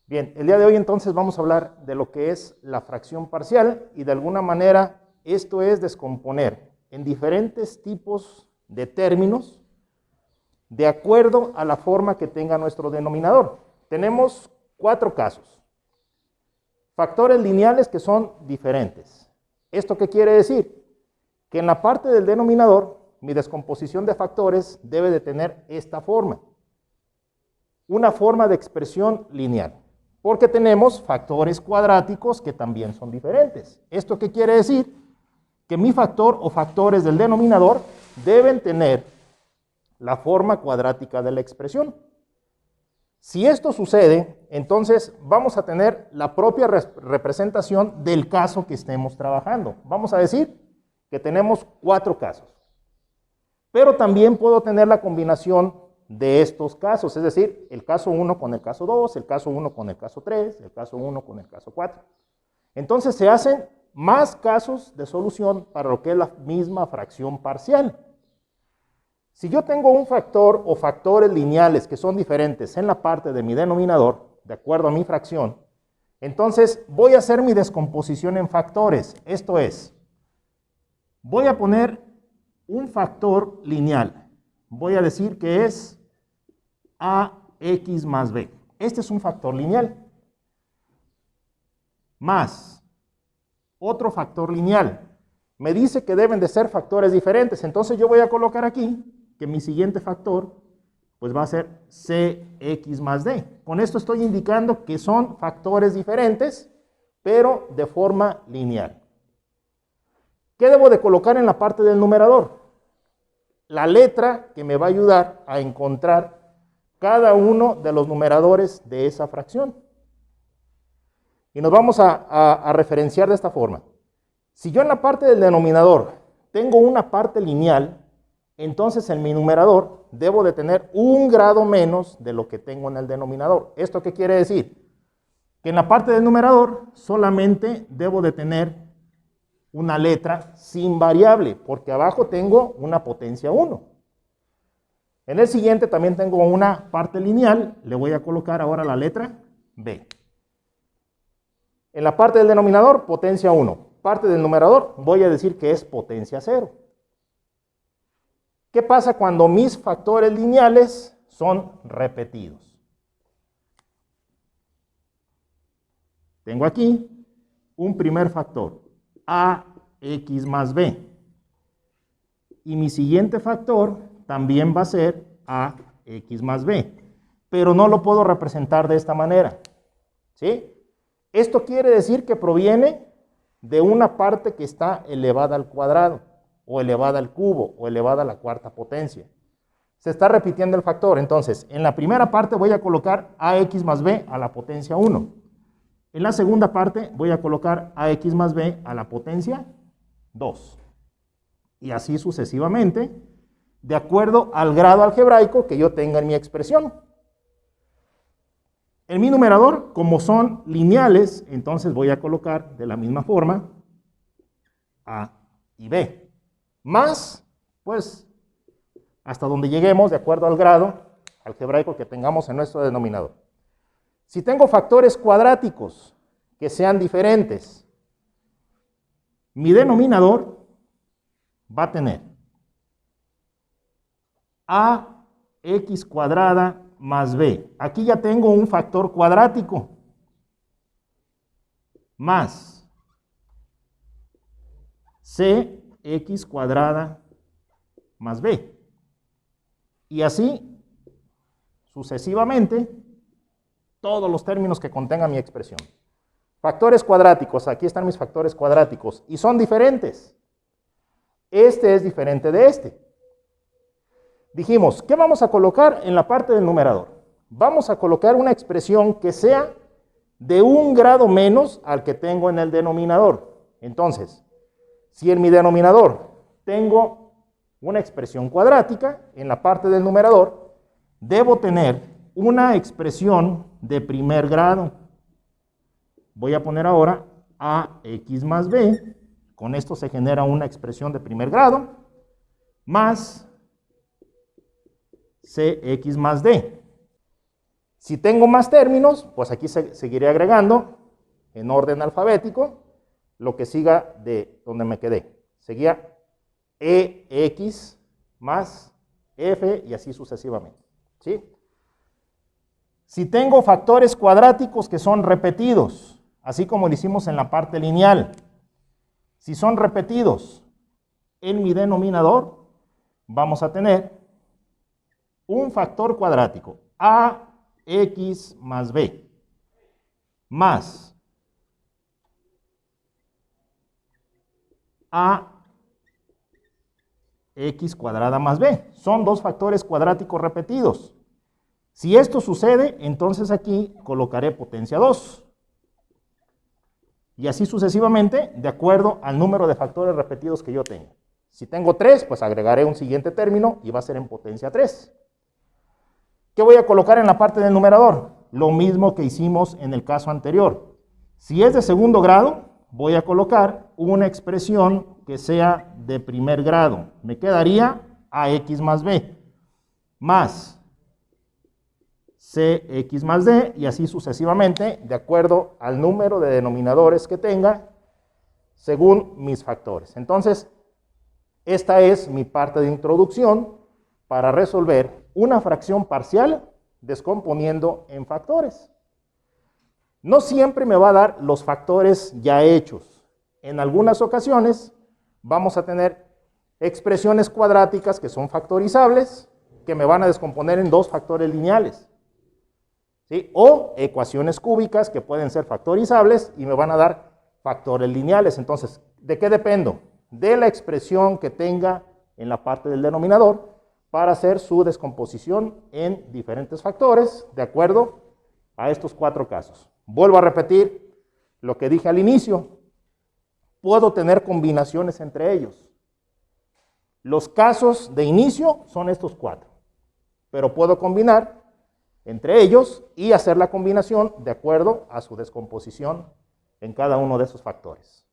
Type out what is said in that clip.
Bien, el día de hoy entonces vamos a hablar de lo que es la fracción parcial y de alguna manera esto es descomponer en diferentes tipos de términos de acuerdo a la forma que tenga nuestro denominador. Tenemos 4 casos. Factores lineales que son diferentes. ¿Esto qué quiere decir? Que en la parte del denominador mi descomposición de factores debe de tener esta forma. Una forma de expresión lineal. Porque tenemos factores cuadráticos que también son diferentes. ¿Esto qué quiere decir? Que mi factor o factores del denominador deben tener la forma cuadrática de la expresión. Si esto sucede, entonces vamos a tener la propia representación del caso que estemos trabajando. Vamos a decir que tenemos 4 casos. Pero también puedo tener la combinación de estos casos, es decir, el caso 1 con el caso 2, el caso 1 con el caso 3, el caso 1 con el caso 4. Entonces se hacen más casos de solución para lo que es la misma fracción parcial. Si yo tengo un factor o factores lineales que son diferentes en la parte de mi denominador, de acuerdo a mi fracción, entonces voy a hacer mi descomposición en factores. Esto es, voy a poner un factor lineal. Voy a decir que es AX más B. Este es un factor lineal. Más otro factor lineal. Me dice que deben de ser factores diferentes. Entonces yo voy a colocar aquí que mi siguiente factor pues va a ser CX más D. Con esto estoy indicando que son factores diferentes, pero de forma lineal. ¿Qué debo de colocar en la parte del numerador? La letra que me va a ayudar a encontrar cada uno de los numeradores de esa fracción. Y nos vamos a referenciar de esta forma. Si yo en la parte del denominador tengo una parte lineal, entonces en mi numerador debo de tener un grado menos de lo que tengo en el denominador. ¿Esto qué quiere decir? Que en la parte del numerador solamente debo de tener una letra sin variable, porque abajo tengo una potencia 1. En el siguiente también tengo una parte lineal, le voy a colocar ahora la letra B. En la parte del denominador, potencia 1. Parte del numerador, voy a decir que es potencia 0. ¿Qué pasa cuando mis factores lineales son repetidos? Tengo aquí un primer factor, AX más B. Y mi siguiente factor también va a ser AX más B. Pero no lo puedo representar de esta manera. ¿Sí? Esto quiere decir que proviene de una parte que está elevada al cuadrado, o elevada al cubo, o elevada a la cuarta potencia. Se está repitiendo el factor. Entonces, en la primera parte voy a colocar AX más B a la potencia 1. En la segunda parte voy a colocar AX más B a la potencia 2. Y así sucesivamente, de acuerdo al grado algebraico que yo tenga en mi expresión. En mi numerador, como son lineales, entonces voy a colocar de la misma forma A y B. Más, pues, hasta donde lleguemos, de acuerdo al grado algebraico que tengamos en nuestro denominador. Si tengo factores cuadráticos que sean diferentes, mi denominador va a tener AX cuadrada más B. Aquí ya tengo un factor cuadrático. Más CX cuadrada más B. Y así sucesivamente todos los términos que contenga mi expresión. Factores cuadráticos, aquí están mis factores cuadráticos y son diferentes. Este es diferente de este. Dijimos, ¿qué vamos a colocar en la parte del numerador? Vamos a colocar una expresión que sea de un grado menos al que tengo en el denominador. Entonces, si en mi denominador tengo una expresión cuadrática, en la parte del numerador debo tener una expresión de primer grado. Voy a poner ahora AX más B. Con esto se genera una expresión de primer grado, más CX más D. Si tengo más términos, pues aquí seguiré agregando en orden alfabético lo que siga de donde me quedé. Seguía EX más F y así sucesivamente, ¿sí? Si tengo factores cuadráticos que son repetidos, así como lo hicimos en la parte lineal, si son repetidos en mi denominador, vamos a tener un factor cuadrático, AX más B, más AX cuadrada más B. Son dos factores cuadráticos repetidos. Si esto sucede, entonces aquí colocaré potencia 2. Y así sucesivamente, de acuerdo al número de factores repetidos que yo tenga. Si tengo 3, pues agregaré un siguiente término y va a ser en potencia 3. ¿Qué voy a colocar en la parte del numerador? Lo mismo que hicimos en el caso anterior. Si es de segundo grado, voy a colocar una expresión que sea de primer grado. Me quedaría AX más B, más CX más D, y así sucesivamente, de acuerdo al número de denominadores que tenga, según mis factores. Entonces, esta es mi parte de introducción para resolver una fracción parcial descomponiendo en factores. No siempre me va a dar los factores ya hechos. En algunas ocasiones vamos a tener expresiones cuadráticas que son factorizables, que me van a descomponer en dos factores lineales, ¿sí? O ecuaciones cúbicas que pueden ser factorizables y me van a dar factores lineales. Entonces, ¿de qué dependo? De la expresión que tenga en la parte del denominador para hacer su descomposición en diferentes factores, de acuerdo a estos 4 casos. Vuelvo a repetir lo que dije al inicio. Puedo tener combinaciones entre ellos. Los casos de inicio son estos 4, pero puedo combinar entre ellos y hacer la combinación de acuerdo a su descomposición en cada uno de esos factores.